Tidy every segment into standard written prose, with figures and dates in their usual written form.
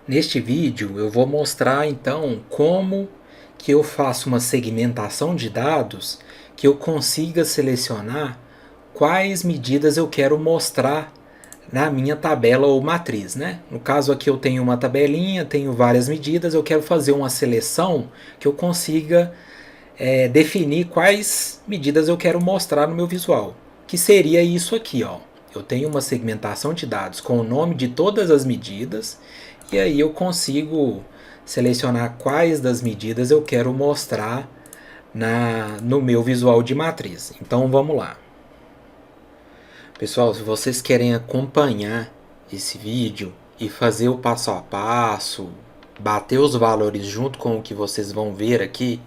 Neste vídeo eu vou mostrar então como que eu faço uma segmentação de dados que eu consiga selecionar quais medidas eu quero mostrar na minha tabela ou matriz, né? No caso aqui eu tenho uma tabelinha, tenho várias medidas, eu quero fazer uma seleção que eu consiga definir quais medidas eu quero mostrar no meu visual, que seria isso aqui, ó. Eu tenho uma segmentação de dados com o nome de todas as medidas e aí eu consigo selecionar quais das medidas eu quero mostrar no meu visual de matriz. Então vamos lá. Pessoal, se vocês querem acompanhar esse vídeo e fazer o passo a passo, bater os valores junto com o que vocês vão ver aqui,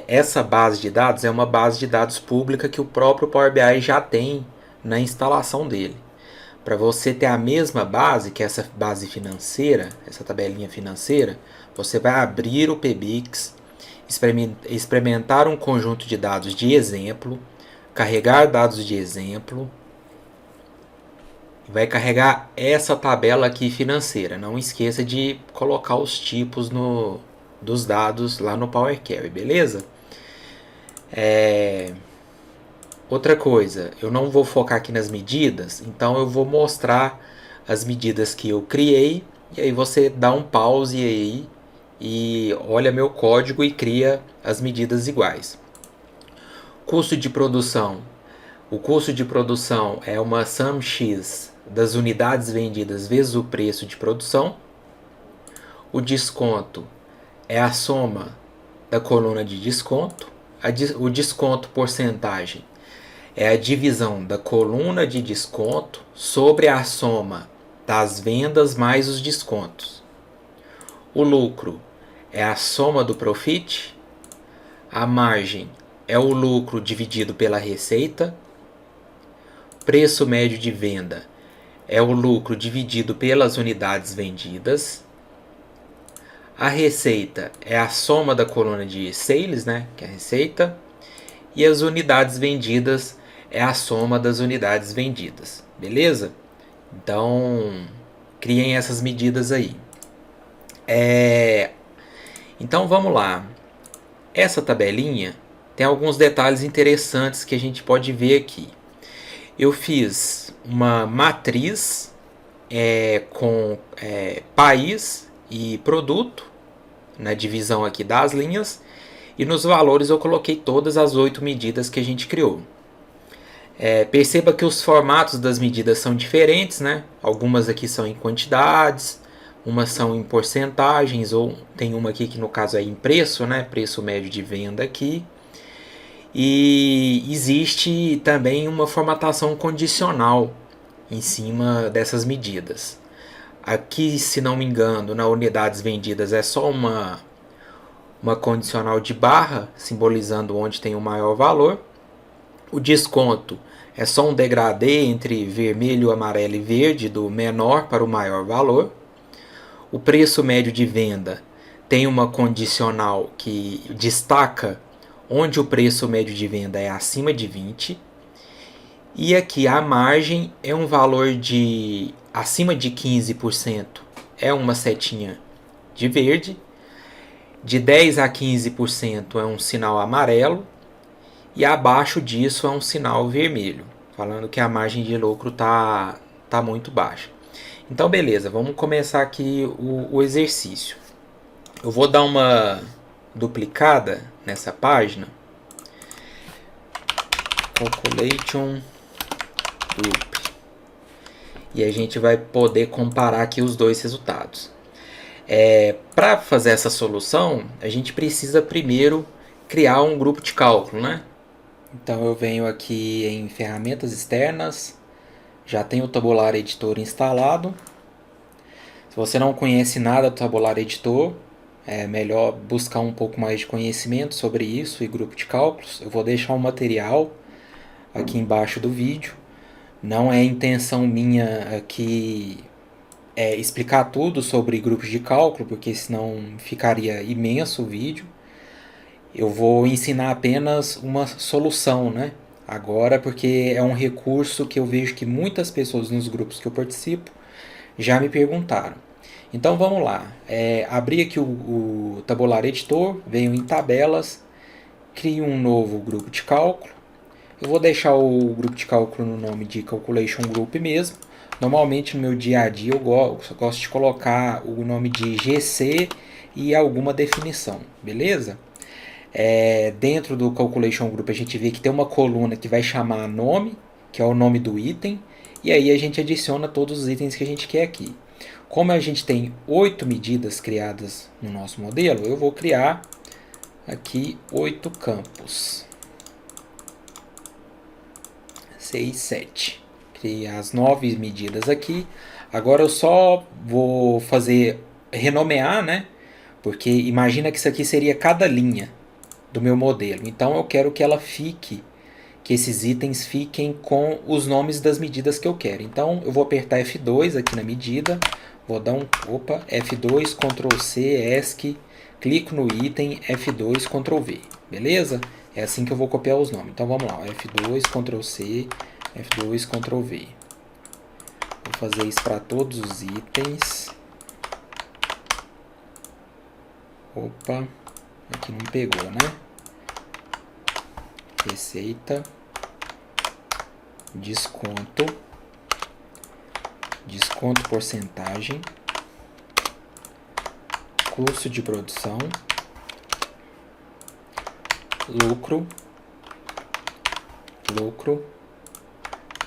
essa base de dados é uma base de dados pública que o próprio Power BI já tem na instalação dele. Para você ter a mesma base, que é essa base financeira, essa tabelinha financeira, você vai abrir o PBIX, experimentar um conjunto de dados de exemplo, carregar dados de exemplo, e vai carregar essa tabela aqui financeira. Não esqueça de colocar os tipos dos dados lá no Power Query, beleza? Outra coisa, eu não vou focar aqui nas medidas, então eu vou mostrar as medidas que eu criei, e aí você dá um pause aí e olha meu código e cria as medidas iguais. Custo de produção. O custo de produção é uma sum x das unidades vendidas vezes o preço de produção. O desconto é a soma da coluna de desconto. O desconto porcentagem é a divisão da coluna de desconto sobre a soma das vendas mais os descontos. O lucro é a soma do profit. A margem é o lucro dividido pela receita. Preço médio de venda é o lucro dividido pelas unidades vendidas. A receita é a soma da coluna de sales, né, que é a receita. E as unidades vendidas é a soma das unidades vendidas, beleza? Então, criem essas medidas aí. Então, vamos lá. Essa tabelinha tem alguns detalhes interessantes que a gente pode ver aqui. Eu fiz uma matriz com país e produto, na divisão aqui das linhas, e nos valores eu coloquei todas as 8 medidas que a gente criou. Perceba que os formatos das medidas são diferentes, né? Algumas aqui são em quantidades, umas são em porcentagens, ou tem uma aqui que no caso é em preço, né? Preço médio de venda aqui. E existe também uma formatação condicional em cima dessas medidas. Aqui, se não me engano, na unidades vendidas é só uma condicional de barra, simbolizando onde tem o maior valor. O desconto é só um degradê entre vermelho, amarelo e verde, do menor para o maior valor. O preço médio de venda tem uma condicional que destaca onde o preço médio de venda é acima de 20. E aqui a margem é um valor de acima de 15%, é uma setinha de verde. De 10 a 15% é um sinal amarelo. E abaixo disso é um sinal vermelho, falando que a margem de lucro tá muito baixa. Então beleza, vamos começar aqui o exercício. Eu vou dar uma duplicada nessa página. Calculation Group. E a gente vai poder comparar aqui os dois resultados. Para fazer essa solução, a gente precisa primeiro criar um grupo de cálculo, né? Então eu venho aqui em ferramentas externas, já tenho o Tabular Editor instalado. Se você não conhece nada do Tabular Editor, é melhor buscar um pouco mais de conhecimento sobre isso e grupo de cálculos. Eu vou deixar um material aqui embaixo do vídeo. Não é intenção minha aqui explicar tudo sobre grupos de cálculo, porque senão ficaria imenso o vídeo. Eu vou ensinar apenas uma solução, né? Agora, porque é um recurso que eu vejo que muitas pessoas nos grupos que eu participo já me perguntaram. Então vamos lá. Abri aqui o Tabular Editor, venho em tabelas, crio um novo grupo de cálculo. Eu vou deixar o grupo de cálculo no nome de Calculation Group mesmo. Normalmente no meu dia a dia eu gosto de colocar o nome de GC e alguma definição, beleza? Dentro do Calculation Group a gente vê que tem uma coluna que vai chamar nome, que é o nome do item, e aí a gente adiciona todos os itens que a gente quer aqui. Como a gente tem 8 medidas criadas no nosso modelo, eu vou criar aqui 8 campos. 6, 7. Criei as 9 medidas aqui. Agora eu só vou renomear, né? Porque imagina que isso aqui seria cada linha do meu modelo. Então eu quero que que esses itens fiquem com os nomes das medidas que eu quero. Então eu vou apertar F2 aqui na medida, vou dar F2, Ctrl C, ESC, clico no item, F2, Ctrl V, beleza? É assim que eu vou copiar os nomes. Então vamos lá, F2, Ctrl C, F2, Ctrl V. Vou fazer isso para todos os itens. Opa, aqui não pegou, né? Receita, desconto porcentagem, custo de produção, lucro,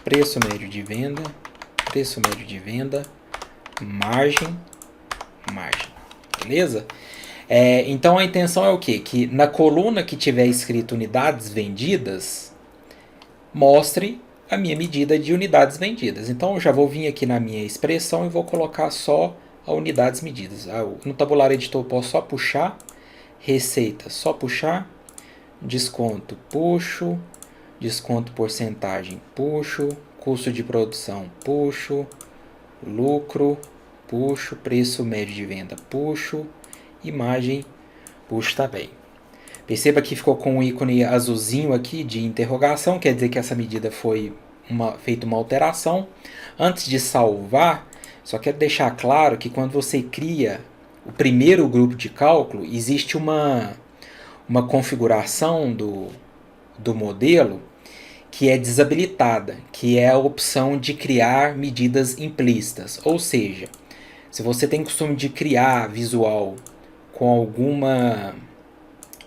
preço médio de venda, margem, beleza? Então a intenção é o quê? Que na coluna que tiver escrito unidades vendidas, mostre a minha medida de unidades vendidas. Então eu já vou vir aqui na minha expressão e vou colocar só a unidades medidas. No tabular editor eu posso só puxar, receita só puxar, desconto puxo, desconto porcentagem puxo, custo de produção puxo, lucro puxo, preço médio de venda puxo, imagem puxo também. Perceba que ficou com um ícone azulzinho aqui de interrogação, quer dizer que essa medida foi feita uma alteração. Antes de salvar, só quero deixar claro que quando você cria o primeiro grupo de cálculo, existe uma configuração do modelo que é desabilitada, que é a opção de criar medidas implícitas. Ou seja, se você tem costume de criar visual com alguma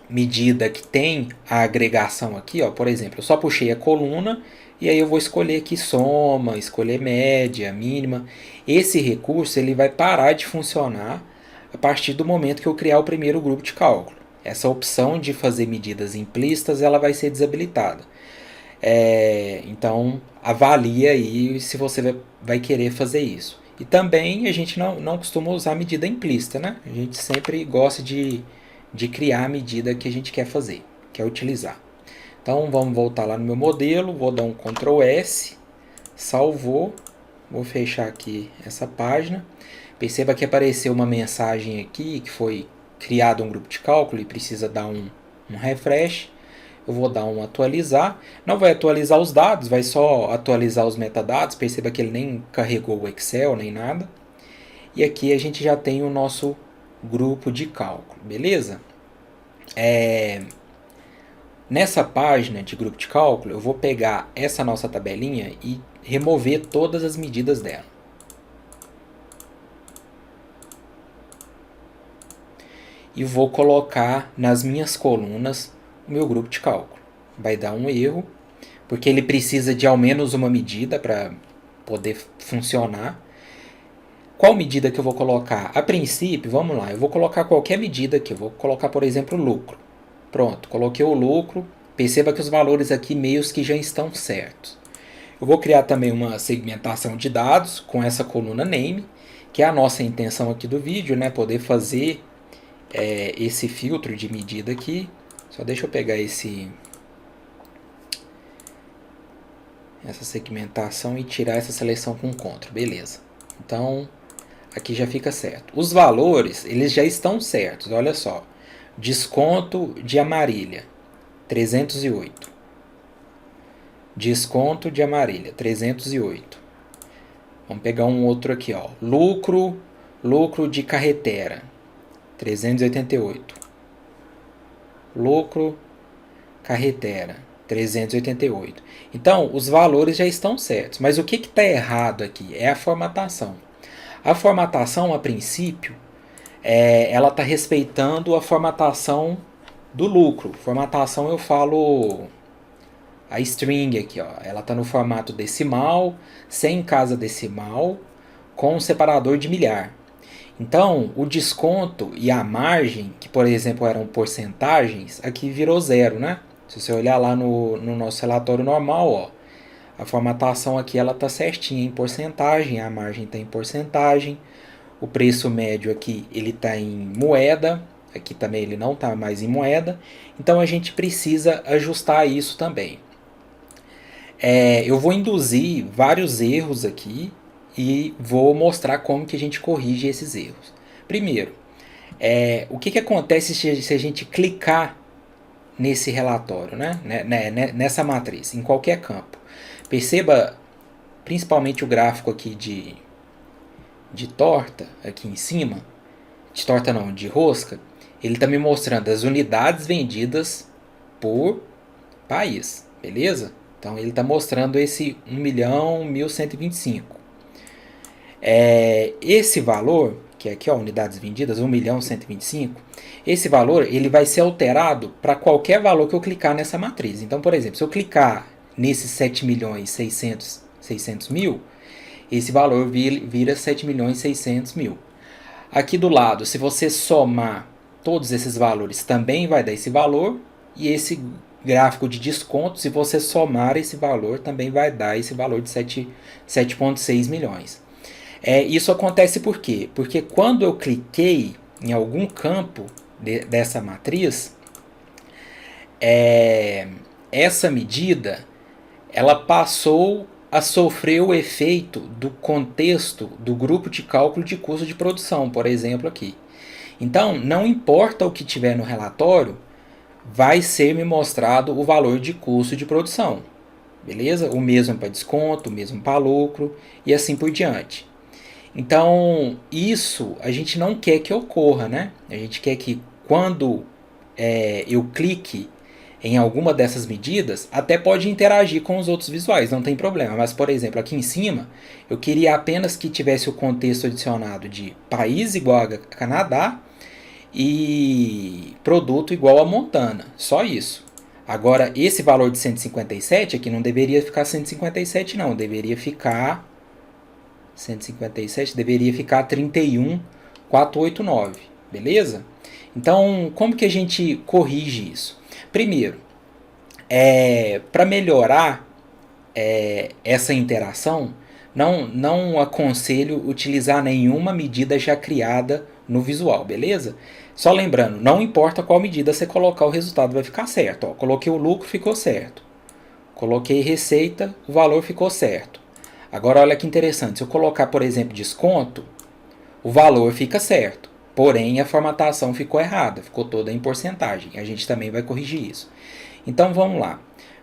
medida que tem a agregação aqui, ó, por exemplo, eu só puxei a coluna e aí eu vou escolher aqui soma, escolher média, mínima. Esse recurso ele vai parar de funcionar a partir do momento que eu criar o primeiro grupo de cálculo. Essa opção de fazer medidas implícitas ela vai ser desabilitada. Então avalia aí se você vai querer fazer isso. E também a gente não costuma usar medida implícita, né? A gente sempre gosta de criar a medida que a gente quer fazer, quer utilizar. Então vamos voltar lá no meu modelo, vou dar um Ctrl S, salvou, vou fechar aqui essa página. Perceba que apareceu uma mensagem aqui que foi criado um grupo de cálculo e precisa dar um refresh. Eu vou dar um atualizar, não vai atualizar os dados, vai só atualizar os metadados. Perceba que ele nem carregou o Excel nem nada. E aqui a gente já tem o nosso grupo de cálculo, beleza? Nessa página de grupo de cálculo, eu vou pegar essa nossa tabelinha e remover todas as medidas dela. E vou colocar nas minhas colunas o meu grupo de cálculo. Vai dar um erro, porque ele precisa de ao menos uma medida para poder funcionar. Qual medida que eu vou colocar? A princípio, vamos lá, eu vou colocar qualquer medida aqui. Eu vou colocar, por exemplo, o lucro. Pronto, coloquei o lucro. Perceba que os valores aqui meios que já estão certos. Eu vou criar também uma segmentação de dados com essa coluna name, que é a nossa intenção aqui do vídeo, né? Poder fazer esse filtro de medida aqui. Só deixa eu pegar essa segmentação e tirar essa seleção com Ctrl. Beleza. Então, aqui já fica certo. Os valores, eles já estão certos. Olha só. Desconto de Amarília, 308. Desconto de Amarília, 308. Vamos pegar um outro aqui, ó. Lucro Lucro de carretera, 388. Lucro carretera, 388. Então, os valores já estão certos. Mas o que está errado aqui? É a formatação. A formatação, a princípio, ela está respeitando a formatação do lucro. Formatação eu falo a string aqui, ó. Ela está no formato decimal, sem casa decimal, com um separador de milhar. Então, o desconto e a margem, que por exemplo eram porcentagens, aqui virou zero, né? Se você olhar lá no nosso relatório normal, ó, a formatação aqui ela está certinha em porcentagem, a margem está em porcentagem, o preço médio aqui ele está em moeda, aqui também ele não está mais em moeda, então a gente precisa ajustar isso também. Eu vou induzir vários erros aqui e vou mostrar como que a gente corrige esses erros. Primeiro, o que acontece se a gente clicar nesse relatório, né? Nessa matriz, em qualquer campo. Perceba principalmente o gráfico aqui de torta, aqui em cima, de torta não, de rosca, ele está me mostrando as unidades vendidas por país, beleza? Então ele está mostrando esse 1.125.000. Esse valor, que é aqui, ó, unidades vendidas, 1.125.000, esse valor ele vai ser alterado para qualquer valor que eu clicar nessa matriz. Então, por exemplo, se eu clicar nesses 7.600.000, esse valor vira 7.600.000. Aqui do lado, se você somar todos esses valores, também vai dar esse valor, e esse gráfico de desconto, se você somar esse valor, também vai dar esse valor de 7,6 milhões. Isso acontece por quê? Porque quando eu cliquei em algum campo dessa matriz, essa medida ela passou a sofrer o efeito do contexto do grupo de cálculo de custo de produção, por exemplo, aqui. Então, não importa o que tiver no relatório, vai ser me mostrado o valor de custo de produção. Beleza? O mesmo para desconto, o mesmo para lucro e assim por diante. Então, isso a gente não quer que ocorra, né? A gente quer que quando eu clique em alguma dessas medidas, até pode interagir com os outros visuais, não tem problema. Mas, por exemplo, aqui em cima, eu queria apenas que tivesse o contexto adicionado de país igual a Canadá e produto igual a Montana. Só isso. Agora, esse valor de 157 aqui não deveria ficar 157 não, deveria ficar 157, deveria ficar 31.489, beleza? Então, como que a gente corrige isso? Primeiro, para melhorar essa interação, não aconselho utilizar nenhuma medida já criada no visual, beleza? Só lembrando, não importa qual medida você colocar, o resultado vai ficar certo. Ó, coloquei o lucro, ficou certo. Coloquei receita, o valor ficou certo. Agora olha que interessante, se eu colocar, por exemplo, desconto, o valor fica certo. Porém, a formatação ficou errada, ficou toda em porcentagem. A gente também vai corrigir isso. Então vamos lá.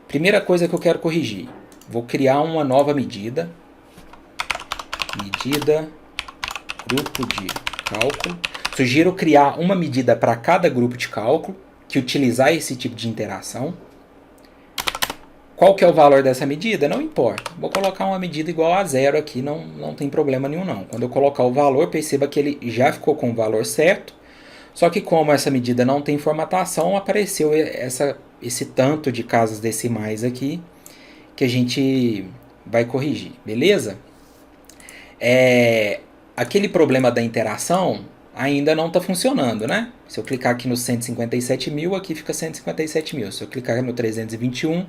Primeira coisa que eu quero corrigir. Vou criar uma nova medida. Medida grupo de cálculo. Sugiro criar uma medida para cada grupo de cálculo que utilizar esse tipo de interação. Qual que é o valor dessa medida? Não importa. Vou colocar uma medida igual a zero aqui, não tem problema nenhum não. Quando eu colocar o valor, perceba que ele já ficou com o valor certo. Só que como essa medida não tem formatação, apareceu esse tanto de casas decimais aqui que a gente vai corrigir, beleza? Aquele problema da interação ainda não está funcionando, né? Se eu clicar aqui no 157.000, aqui fica 157.000. Se eu clicar no 321,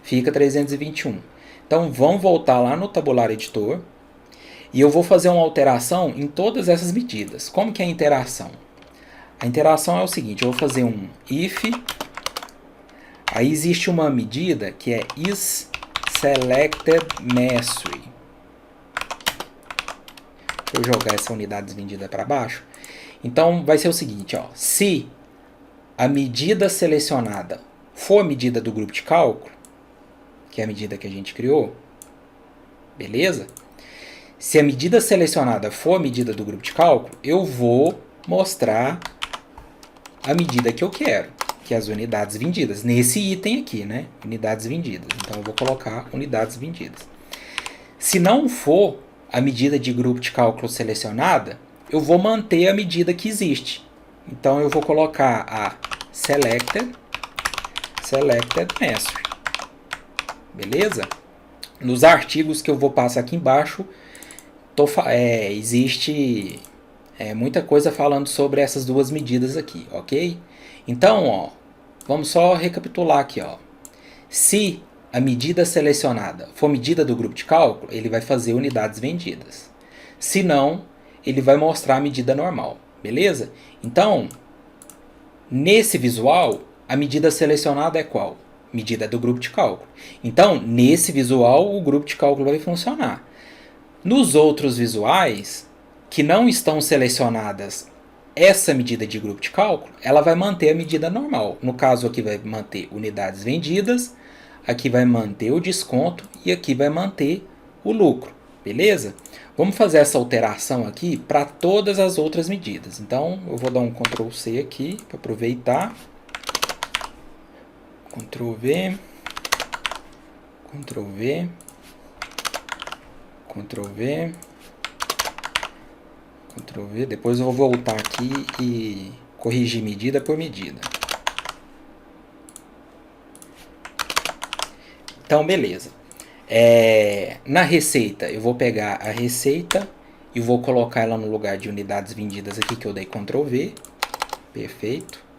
fica 321. Então vamos voltar lá no tabular editor e eu vou fazer uma alteração em todas essas medidas. Como que é a interação? A interação é o seguinte, eu vou fazer um if, aí existe uma medida que é isSelectedMastery. Deixa eu jogar essa unidade vendida para baixo. Então vai ser o seguinte, ó, se a medida selecionada for a medida do grupo de cálculo, que é a medida que a gente criou, beleza? Se a medida selecionada for a medida do grupo de cálculo, eu vou mostrar a medida que eu quero, que é as unidades vendidas. Nesse item aqui, né? Unidades vendidas. Então, eu vou colocar unidades vendidas. Se não for a medida de grupo de cálculo selecionada, eu vou manter a medida que existe. Então, eu vou colocar a selected measure. Beleza? Nos artigos que eu vou passar aqui embaixo, existe muita coisa falando sobre essas duas medidas aqui, ok? Então, ó, vamos só recapitular aqui, ó. Se a medida selecionada for medida do grupo de cálculo, ele vai fazer unidades vendidas. Se não, ele vai mostrar a medida normal, beleza? Então, nesse visual, a medida selecionada é qual? Medida do grupo de cálculo. Então, nesse visual, o grupo de cálculo vai funcionar. Nos outros visuais, que não estão selecionadas essa medida de grupo de cálculo, ela vai manter a medida normal. No caso aqui vai manter unidades vendidas, aqui vai manter o desconto e aqui vai manter o lucro, beleza? Vamos fazer essa alteração aqui para todas as outras medidas. Então, eu vou dar um Ctrl C aqui para aproveitar. Ctrl V, Ctrl V, Ctrl V, Ctrl V. Depois eu vou voltar aqui e corrigir medida por medida. Então, beleza. Na receita, eu vou pegar a receita e vou colocar ela no lugar de unidades vendidas aqui, que eu dei Ctrl V. Perfeito.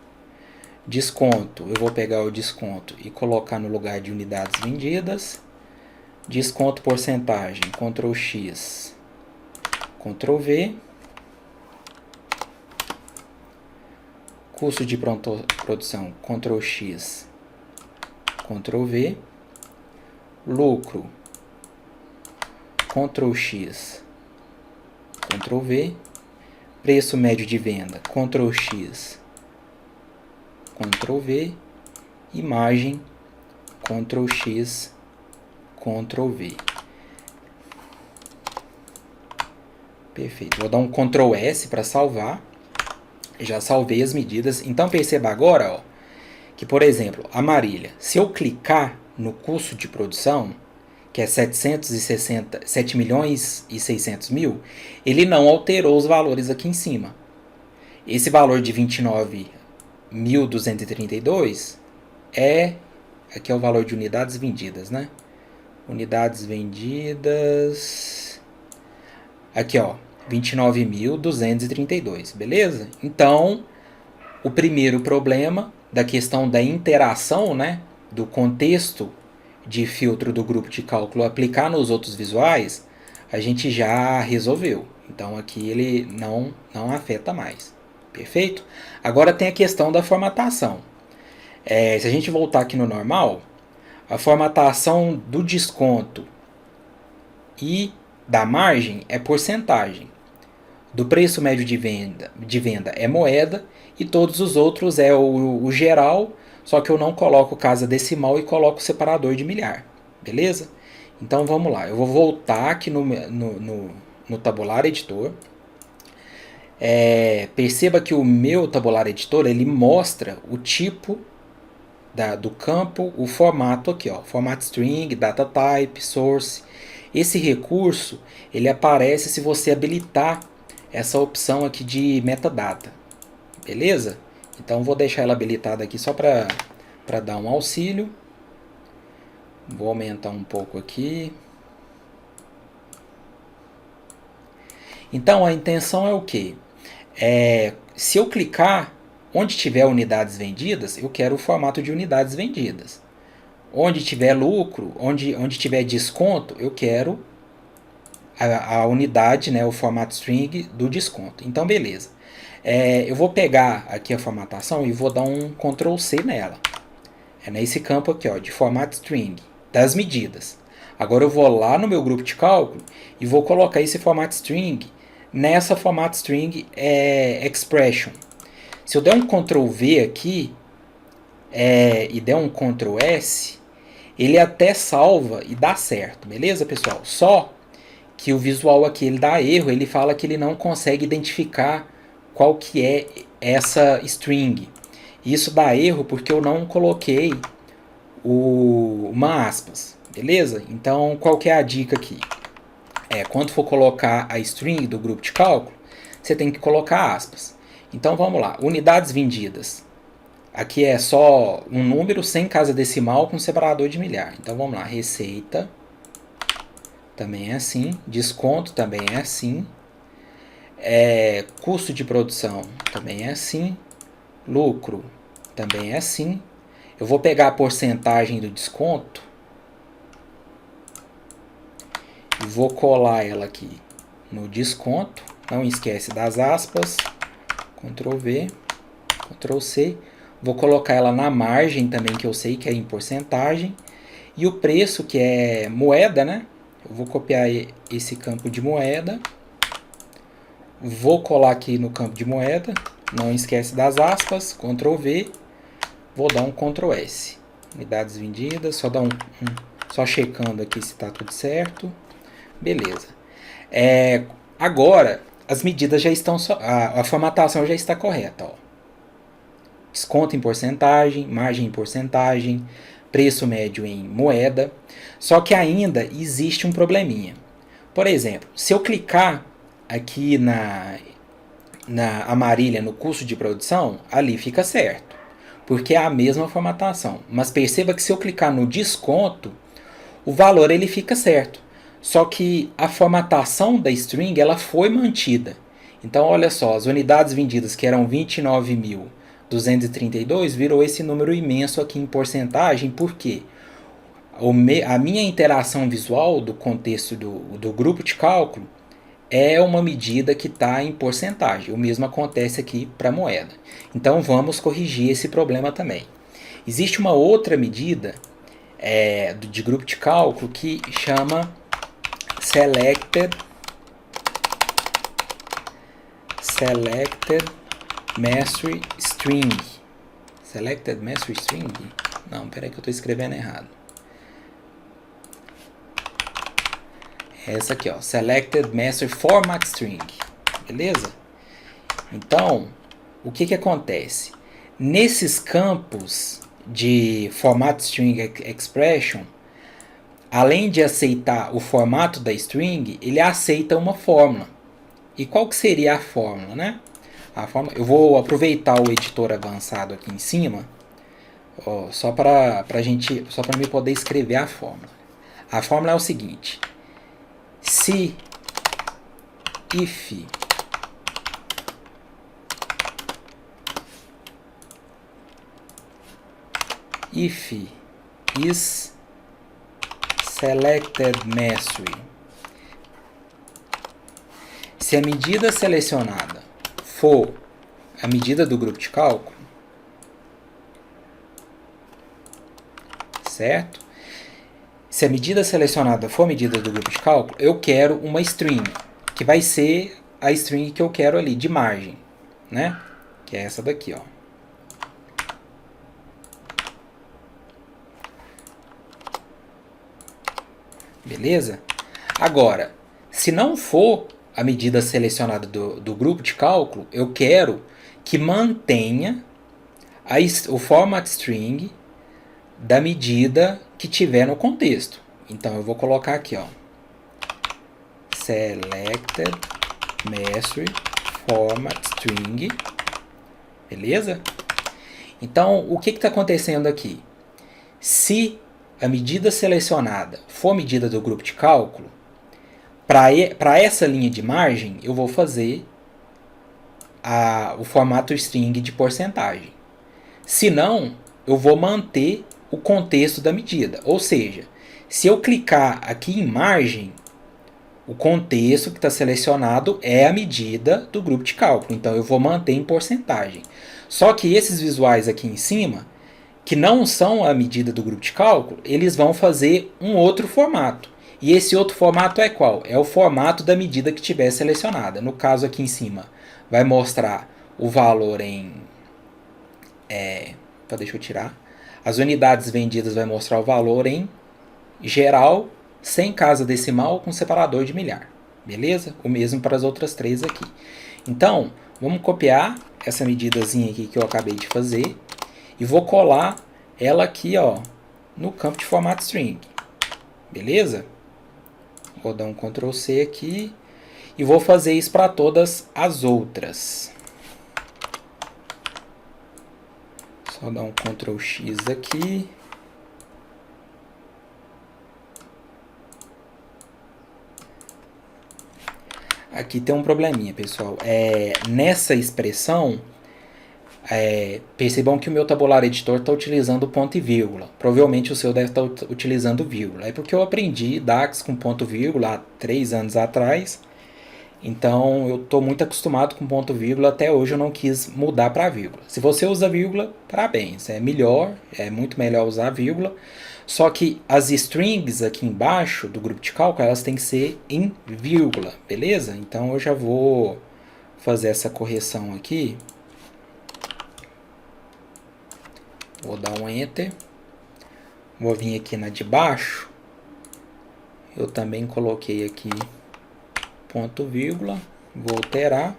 Desconto, eu vou pegar o desconto e colocar no lugar de unidades vendidas. Desconto porcentagem, Ctrl X, Ctrl V. Custo de produção, Ctrl X, Ctrl V. Lucro, Ctrl X, Ctrl V. Preço médio de venda, Ctrl X, Ctrl V. Imagem, Ctrl X, Ctrl V. Perfeito. Vou dar um Ctrl S para salvar. Já salvei as medidas. Então perceba agora, ó, que, por exemplo, a Marília, se eu clicar no custo de produção, que é 7 milhões e 600 mil, ele não alterou os valores aqui em cima. Esse valor de 29.232 aqui é o valor de unidades vendidas, né? Unidades vendidas, aqui ó, 29.232, beleza? Então, o primeiro problema da questão da interação, né, do contexto de filtro do grupo de cálculo aplicar nos outros visuais, a gente já resolveu. Então aqui ele não afeta mais. Perfeito? Agora tem a questão da formatação. Se a gente voltar aqui no normal, a formatação do desconto e da margem é porcentagem. Do preço médio de venda é moeda e todos os outros é o geral, só que eu não coloco casa decimal e coloco separador de milhar. Beleza? Então vamos lá. Eu vou voltar aqui no tabular editor. Perceba que o meu tabular editor ele mostra o tipo do campo, o formato aqui, ó, format string, data type, source. Esse recurso ele aparece se você habilitar essa opção aqui de metadata, beleza? Então vou deixar ela habilitada aqui só para dar um auxílio. Vou aumentar um pouco aqui. Então a intenção é o que? Se eu clicar onde tiver unidades vendidas, eu quero o formato de unidades vendidas. Onde tiver lucro, onde tiver desconto, eu quero a unidade, né, o formato string do desconto. Então, beleza. Eu vou pegar aqui a formatação e vou dar um Ctrl C nela. Nesse campo aqui, ó, de format string, das medidas. Agora eu vou lá no meu grupo de cálculo e vou colocar esse format string nessa format string expression. Se eu der um Ctrl V aqui e der um Ctrl S, ele até salva e dá certo, beleza, pessoal? Só que o visual aqui ele dá erro, ele fala que ele não consegue identificar qual que é essa string. Isso dá erro porque eu não coloquei uma aspas, beleza? Então, qual que é a dica aqui? Quando for colocar a string do grupo de cálculo, você tem que colocar aspas. Então, vamos lá. Unidades vendidas. Aqui é só um número sem casa decimal com separador de milhar. Então, vamos lá. Receita também é assim. Desconto também é assim. Custo de produção também é assim. Lucro também é assim. Eu vou pegar a porcentagem do desconto e vou colar ela aqui no desconto. Não esquece das aspas. Ctrl V, Ctrl C. Vou colocar ela na margem também, que eu sei que é em porcentagem. E o preço, que é moeda, né? Eu vou copiar esse campo de moeda. Vou colar aqui no campo de moeda. Não esquece das aspas. Ctrl V. Vou dar um Ctrl S. Unidades vendidas. Só checando aqui se está tudo certo. Beleza. Agora, as medidas já estão... A formatação já está correta. Ó. Desconto em porcentagem, margem em porcentagem, preço médio em moeda. Só que ainda existe um probleminha. Por exemplo, se eu clicar aqui na amarilha no custo de produção, ali fica certo, porque é a mesma formatação. Mas perceba que se eu clicar no desconto, o valor ele fica certo. Só que a formatação da string ela foi mantida. Então, olha só, as unidades vendidas que eram 29.232 virou esse número imenso aqui em porcentagem, por quê? A minha interação visual do contexto do grupo de cálculo é uma medida que está em porcentagem. O mesmo acontece aqui para a moeda. Então vamos corrigir esse problema também. Existe uma outra medida de grupo de cálculo que chama Selected Mastery String. Selected Mastery String? Não, peraí que eu estou escrevendo errado. Essa aqui, ó, Selected Master Format String, beleza? Então, o que acontece? Nesses campos de Format String Expression, além de aceitar o formato da string, ele aceita uma fórmula. E qual que seria a fórmula, né? A fórmula, eu vou aproveitar o editor avançado aqui em cima, ó, só para mim poder escrever a fórmula. A fórmula é o seguinte: se if is selected mastery, se a medida selecionada for a medida do grupo de cálculo, certo? Se a medida selecionada for a medida do grupo de cálculo, eu quero uma string, que vai ser a string que eu quero ali, de margem, né? Que é essa daqui, ó. Beleza? Agora, se não for a medida selecionada do grupo de cálculo, eu quero que mantenha o format string da medida que tiver no contexto. Então eu vou colocar aqui, ó, Selected Mastery Format String, beleza? Então o que está acontecendo aqui? Se a medida selecionada for medida do grupo de cálculo, para essa linha de margem eu vou fazer o formato string de porcentagem. Se não, eu vou manter o contexto da medida. Ou seja, se eu clicar aqui em margem, o contexto que está selecionado é a medida do grupo de cálculo. Então eu vou manter em porcentagem. Só que esses visuais aqui em cima, que não são a medida do grupo de cálculo, eles vão fazer um outro formato. E esse outro formato é qual? É o formato da medida que tiver selecionada. No caso aqui em cima, vai mostrar o valor em... deixa eu tirar. As unidades vendidas vai mostrar o valor em geral, sem casa decimal, com separador de milhar. beleza? O mesmo para as outras três aqui. Então, vamos copiar essa medidazinha aqui que eu acabei de fazer e vou colar ela aqui, ó, no campo de formato string, beleza? Vou dar um Ctrl C aqui e vou fazer isso para todas as outras. Só dar um Ctrl X aqui. Aqui tem um probleminha, pessoal. Nessa expressão, percebam que o meu tabular editor está utilizando ponto e vírgula. Provavelmente o seu deve estar utilizando vírgula. É porque eu aprendi DAX com ponto e vírgula há 3 anos atrás. Então eu estou muito acostumado com ponto e vírgula. Até hoje eu não quis mudar para vírgula. Se você usa vírgula, parabéns. É melhor, é muito melhor usar vírgula. Só que as strings aqui embaixo do grupo de cálculo, elas têm que ser em vírgula, beleza? Então eu já vou fazer essa correção aqui. Vou dar um Enter. Vou vir aqui na de baixo. Eu também coloquei aqui ponto vírgula. Vou alterar.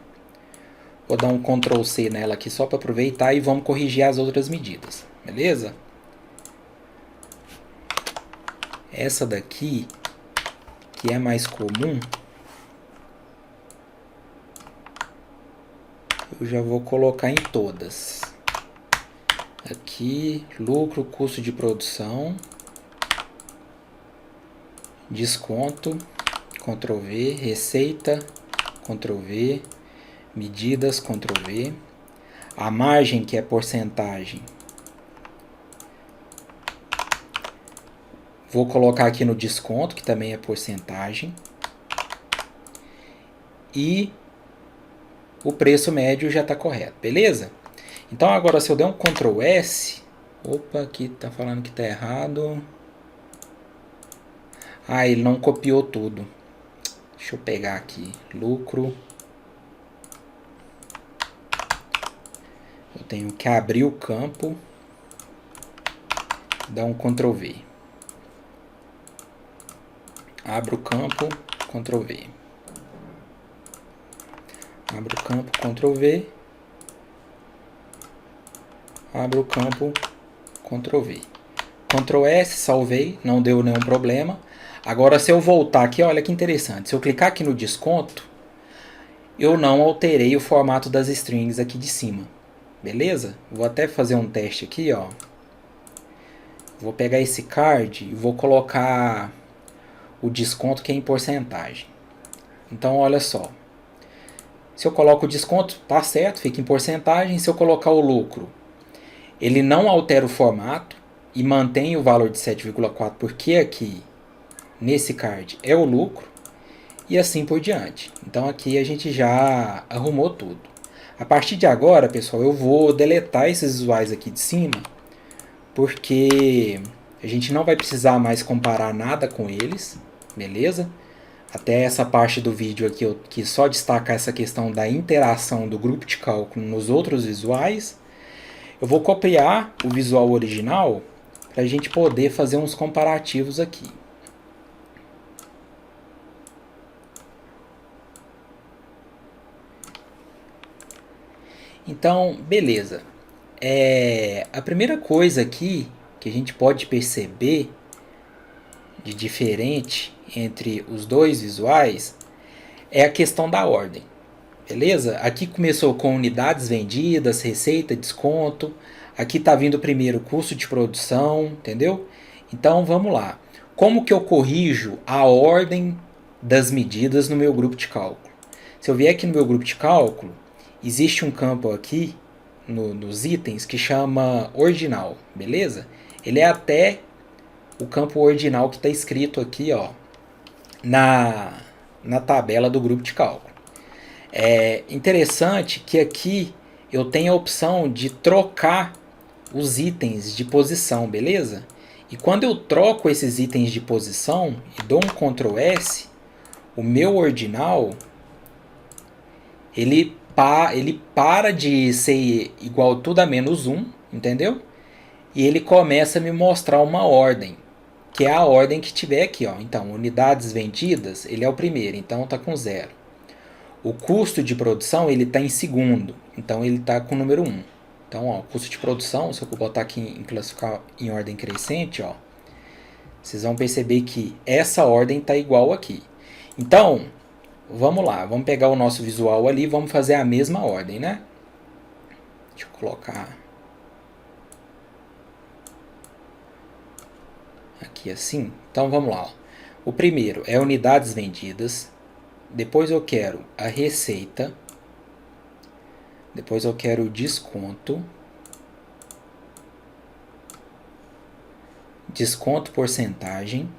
Vou dar um Ctrl C nela aqui só para aproveitar e vamos corrigir as outras medidas, beleza? Essa daqui, que é mais comum, eu já vou colocar em todas. Aqui, lucro, custo de produção, desconto, Ctrl V, receita, Ctrl V, medidas, Ctrl V, a margem, que é porcentagem, vou colocar aqui no desconto, que também é porcentagem, e o preço médio já está correto, beleza? Então agora se eu der um Ctrl S, opa, aqui está falando que está errado. Ah, ele não copiou tudo. Deixa eu pegar aqui, lucro. Eu tenho que abrir o campo, dar um Ctrl V. Abro o campo, Ctrl V. Abro o campo, Ctrl V. Abro o campo, Ctrl V. Ctrl S, salvei, não deu nenhum problema. Agora se eu voltar aqui, olha que interessante. Se eu clicar aqui no desconto, eu não alterei o formato das strings aqui de cima. Beleza? Vou até fazer um teste aqui, ó. Vou pegar esse card e vou colocar o desconto que é em porcentagem. Então, olha só. Se eu coloco o desconto, tá certo, fica em porcentagem. Se eu colocar o lucro, ele não altera o formato e mantém o valor de 7,4, porque aqui, nesse card, é o lucro. E assim por diante. Então aqui a gente já arrumou tudo. A partir de agora, pessoal, eu vou deletar esses visuais aqui de cima, porque a gente não vai precisar mais comparar nada com eles, beleza? Até essa parte do vídeo aqui eu quis só destacar essa questão da interação do grupo de cálculo nos outros visuais. Eu vou copiar o visual original para a gente poder fazer uns comparativos aqui. Então, beleza. A primeira coisa aqui que a gente pode perceber de diferente entre os dois visuais é a questão da ordem. Beleza? Aqui começou com unidades vendidas, receita, desconto. Aqui está vindo primeiro custo de produção, entendeu? Então vamos lá. Como que eu corrijo a ordem das medidas no meu grupo de cálculo? Se eu vier aqui no meu grupo de cálculo, existe um campo aqui nos itens que chama ordinal, beleza? Ele é até o campo ordinal que está escrito aqui, ó, na tabela do grupo de cálculo. É interessante que aqui eu tenho a opção de trocar os itens de posição, beleza? E quando eu troco esses itens de posição e dou um Ctrl S, o meu ordinal ele para de ser igual tudo a menos 1, entendeu? E ele começa a me mostrar uma ordem. que é a ordem que tiver aqui, ó. Então, unidades vendidas, ele é o primeiro, então está com 0. O custo de produção, ele está em segundo, então ele está com o número 1. Então, ó, o custo de produção, se eu botar aqui em classificar em ordem crescente, ó, vocês vão perceber que essa ordem está igual aqui. Então, vamos lá, vamos pegar o nosso visual ali, vamos fazer a mesma ordem, né? Deixa eu colocar aqui assim. Então vamos lá. Ó. O primeiro é unidades vendidas. Depois eu quero a receita. Depois eu quero o desconto. Desconto porcentagem.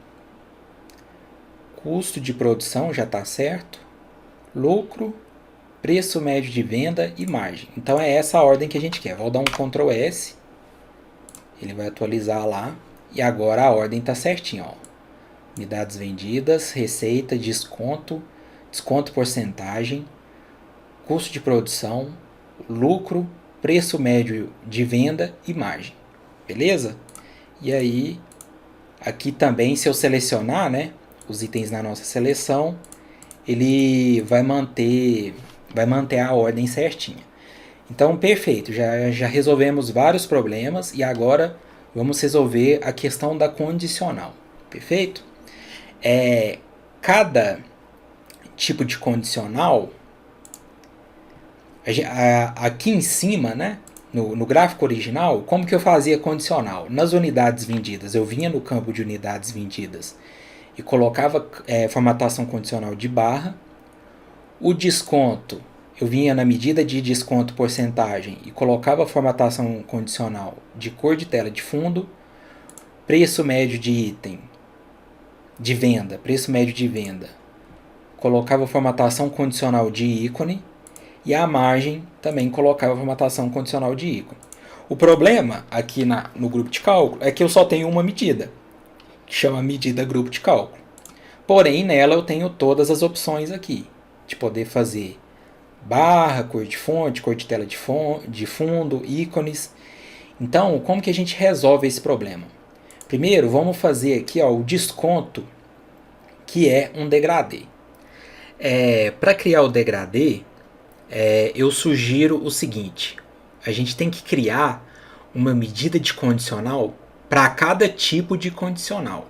Custo de produção já está certo. Lucro, preço médio de venda e margem. Então é essa a ordem que a gente quer. Vou dar um Ctrl S. Ele vai atualizar lá. E agora a ordem está certinha. Ó. Unidades vendidas, receita, desconto, desconto porcentagem, custo de produção, lucro, preço médio de venda e margem. Beleza? E aí, aqui também, se eu selecionar, né, os itens na nossa seleção, ele vai manter a ordem certinha. Então, perfeito, já resolvemos vários problemas e agora vamos resolver a questão da condicional. Perfeito? Cada tipo de condicional, aqui em cima, né, no gráfico original, como que eu fazia condicional? Nas unidades vendidas, eu vinha no campo de unidades vendidas e colocava formatação condicional de barra. O desconto, eu vinha na medida de desconto porcentagem e colocava a formatação condicional de cor de tela de fundo. Preço médio de item de venda, preço médio de venda, colocava a formatação condicional de ícone e a margem também colocava a formatação condicional de ícone. O problema aqui no grupo de cálculo é que eu só tenho uma medida, que chama medida grupo de cálculo. Porém, nela eu tenho todas as opções aqui, de poder fazer barra, cor de fonte, cor de tela de fundo, ícones. Então, como que a gente resolve esse problema? Primeiro, vamos fazer aqui ó, o desconto, que é um degradê. Para criar o degradê, eu sugiro o seguinte. A gente tem que criar uma medida de condicional para cada tipo de condicional.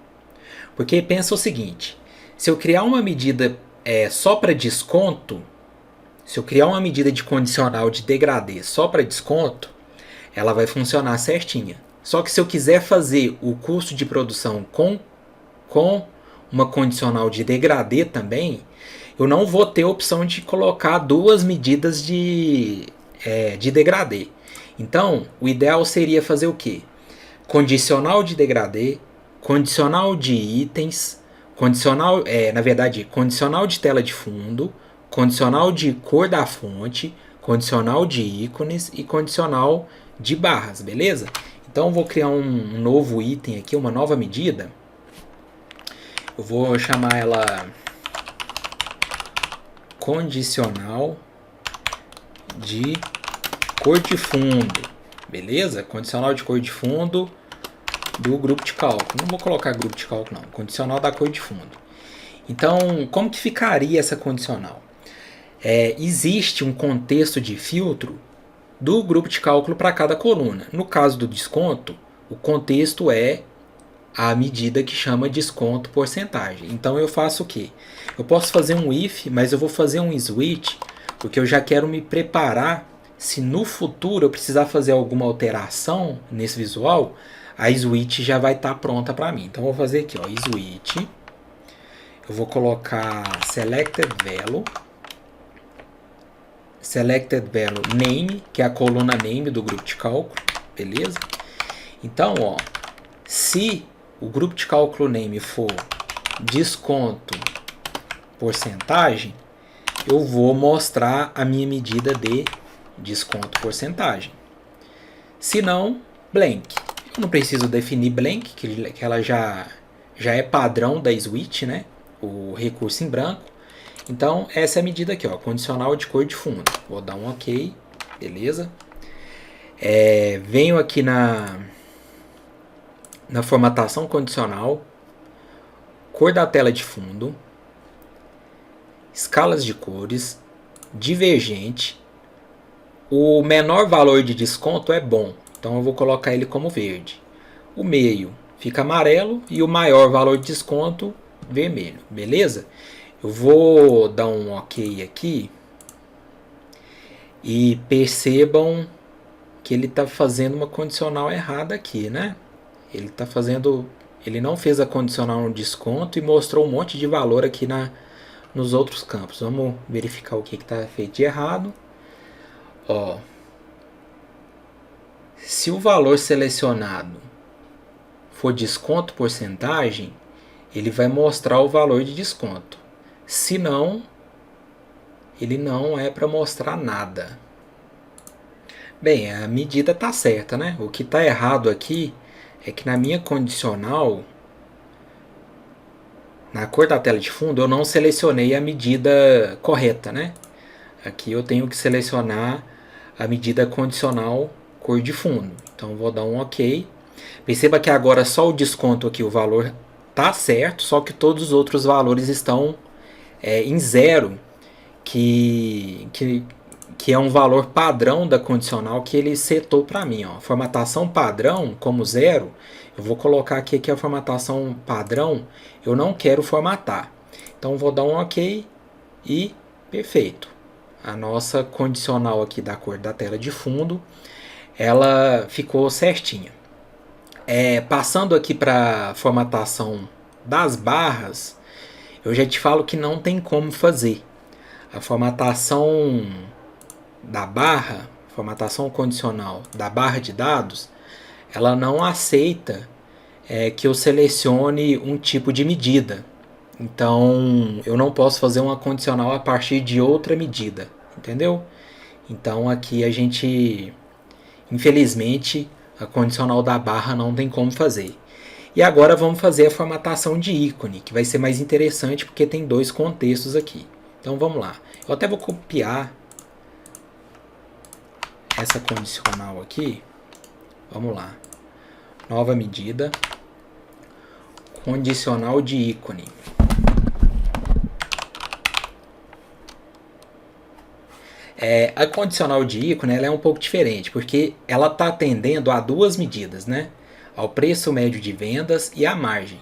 Porque pensa o seguinte, se eu criar uma medida só para desconto, se eu criar uma medida de condicional de degradê só para desconto, ela vai funcionar certinha. Só que se eu quiser fazer o custo de produção com uma condicional de degradê também, eu não vou ter a opção de colocar duas medidas de degradê. Então, o ideal seria fazer o quê? Condicional de degradê, condicional de itens, condicional de tela de fundo, condicional de cor da fonte, condicional de ícones e condicional de barras, beleza? Então, eu vou criar um novo item aqui, uma nova medida. Eu vou chamar ela condicional de cor de fundo, beleza? Condicional de cor de fundo do grupo de cálculo. Não vou colocar grupo de cálculo não, condicional da cor de fundo. Então, como que ficaria essa condicional? Existe um contexto de filtro do grupo de cálculo para cada coluna. No caso do desconto, o contexto é a medida que chama desconto porcentagem. Então eu faço o quê? Eu posso fazer um if, mas eu vou fazer um switch, porque eu já quero me preparar. Se no futuro eu precisar fazer alguma alteração nesse visual, a switch já vai estar pronta para mim. Então eu vou fazer aqui, ó, switch. Eu vou colocar selected value name, que é a coluna name do grupo de cálculo, beleza? Então, ó, se o grupo de cálculo name for desconto porcentagem, eu vou mostrar a minha medida de desconto porcentagem. Se não, blank. Eu não preciso definir blank, que ela já é padrão da switch, né? O recurso em branco. Então, essa é a medida aqui, ó, condicional de cor de fundo. Vou dar um OK, beleza? Venho aqui na formatação condicional, cor da tela de fundo, escalas de cores, divergente. O menor valor de desconto é bom, então eu vou colocar ele como verde. O meio fica amarelo e o maior valor de desconto vermelho, beleza? Eu vou dar um OK aqui e percebam que ele está fazendo uma condicional errada aqui, né? Ele não fez a condicional no desconto e mostrou um monte de valor aqui nos outros campos. Vamos verificar o que está feito de errado. Ó, se o valor selecionado for desconto porcentagem, ele vai mostrar o valor de desconto. Se não, ele não é para mostrar nada. Bem, a medida está certa, né? O que está errado aqui é que na minha condicional, na cor da tela de fundo, eu não selecionei a medida correta, né? Aqui eu tenho que selecionar a medida condicional cor de fundo. Então vou dar um OK. Perceba que agora só o desconto aqui, o valor tá certo, só que todos os outros valores estão em zero, que é um valor padrão da condicional que ele setou para mim. Ó. Formatação padrão como zero, eu vou colocar aqui que a formatação padrão eu não quero formatar. Então vou dar um OK e perfeito. A nossa condicional aqui da cor da tela de fundo, ela ficou certinha. Passando aqui para a formatação das barras, eu já te falo que não tem como fazer. A formatação da barra, formatação condicional da barra de dados, ela não aceita que eu selecione um tipo de medida. Então, eu não posso fazer uma condicional a partir de outra medida, entendeu? Então, aqui a gente, infelizmente, a condicional da barra não tem como fazer. E agora vamos fazer a formatação de ícone, que vai ser mais interessante porque tem dois contextos aqui. Então vamos lá. Eu até vou copiar essa condicional aqui. Vamos lá. Nova medida. Condicional de ícone. A condicional de ícone ela é um pouco diferente, porque ela está atendendo a duas medidas, né? Ao preço médio de vendas e à margem.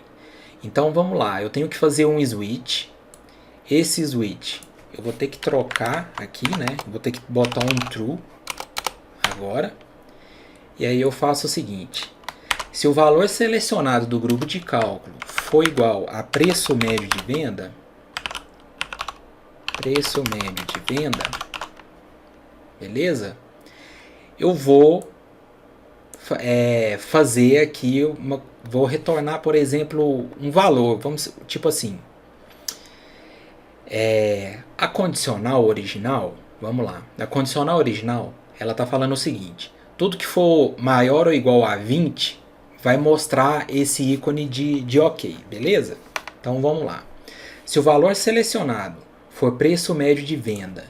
Então vamos lá, eu tenho que fazer um switch. Esse switch eu vou ter que trocar aqui, né? Vou ter que botar um true agora. E aí eu faço o seguinte: se o valor selecionado do grupo de cálculo for igual a preço médio de venda, beleza? Eu vou fazer aqui vou retornar, por exemplo, um valor, tipo assim, a condicional original, vamos lá, a condicional original, ela tá falando o seguinte: tudo que for maior ou igual a 20 vai mostrar esse ícone de OK, beleza? Então vamos lá. Se o valor selecionado for preço médio de venda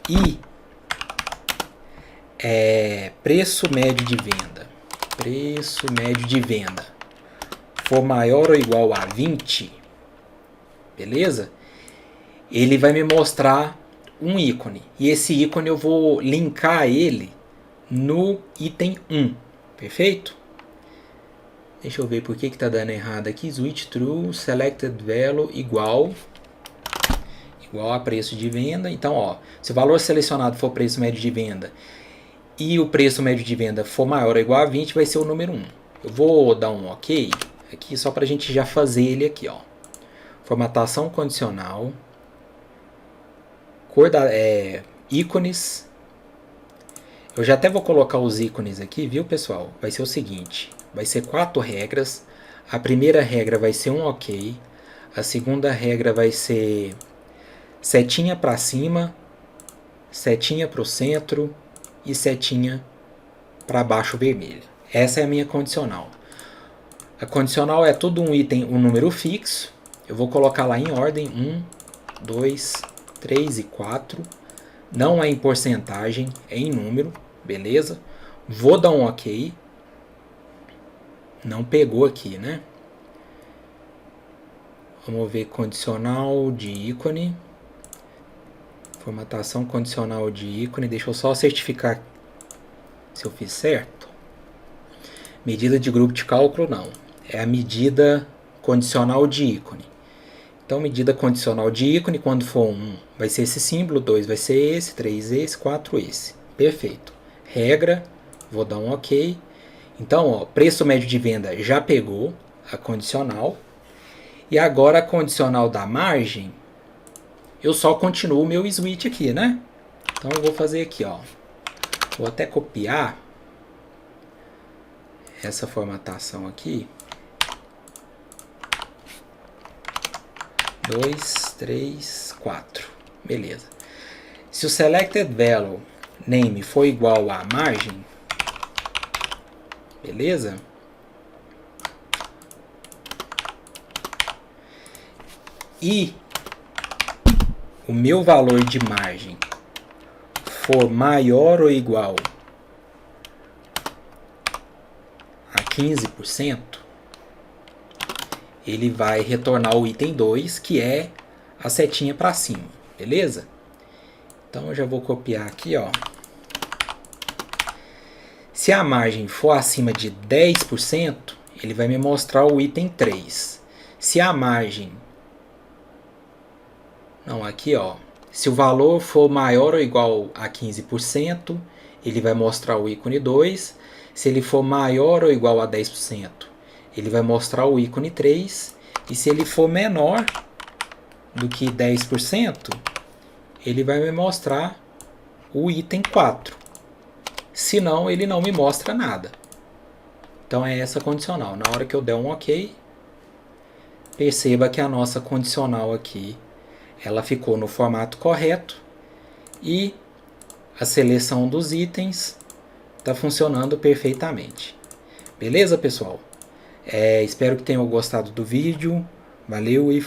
e preço médio de venda for maior ou igual a 20, beleza? Ele vai me mostrar um ícone. E esse ícone eu vou linkar ele no item 1, perfeito? Deixa eu ver por que está dando errado aqui. Switch true, selected value igual a preço de venda. Então, ó, se o valor selecionado for preço médio de venda e o preço médio de venda for maior ou igual a 20, vai ser o número 1. Eu vou dar um OK aqui só para a gente já fazer ele aqui, ó. Formatação condicional, cor da ícones. Eu já até vou colocar os ícones aqui, viu, pessoal? Vai ser o seguinte, vai ser 4 regras. A primeira regra vai ser um OK. A segunda regra vai ser setinha para cima, setinha para o centro e setinha para baixo vermelha. Essa é a minha condicional. A condicional é tudo um item, um número fixo. Eu vou colocar lá em ordem 1, 2, 3 e 4. Não é em porcentagem, é em número, beleza? Vou dar um OK. Não pegou aqui, né? Vamos ver condicional de ícone. Formatação condicional de ícone. Deixa eu só certificar se eu fiz certo. Medida de grupo de cálculo não. É a medida condicional de ícone. Então, medida condicional de ícone, quando for 1, vai ser esse símbolo, 2 vai ser esse, 3 esse, 4 esse. Perfeito. Regra, vou dar um OK. Então, ó, preço médio de venda já pegou a condicional. E agora a condicional da margem, eu só continuo o meu switch aqui, né? Então eu vou fazer aqui, ó. Vou até copiar essa formatação aqui. 2, 3, 4. Beleza. Se o selected value name for igual à margem, beleza? E o meu valor de margem for maior ou igual a 15%, ele vai retornar o item 2, que é a setinha para cima, beleza? Então eu já vou copiar aqui, ó. Se a margem for acima de 10%, ele vai me mostrar o item 3. Se a margem... Não, aqui, ó. Se o valor for maior ou igual a 15%, ele vai mostrar o ícone 2. Se ele for maior ou igual a 10%, ele vai mostrar o ícone 3. E se ele for menor do que 10%, ele vai me mostrar o item 4. Senão, ele não me mostra nada. Então, é essa condicional. Na hora que eu der um OK, perceba que a nossa condicional aqui, ela ficou no formato correto e a seleção dos itens está funcionando perfeitamente. Beleza, pessoal? Espero que tenham gostado do vídeo. Valeu e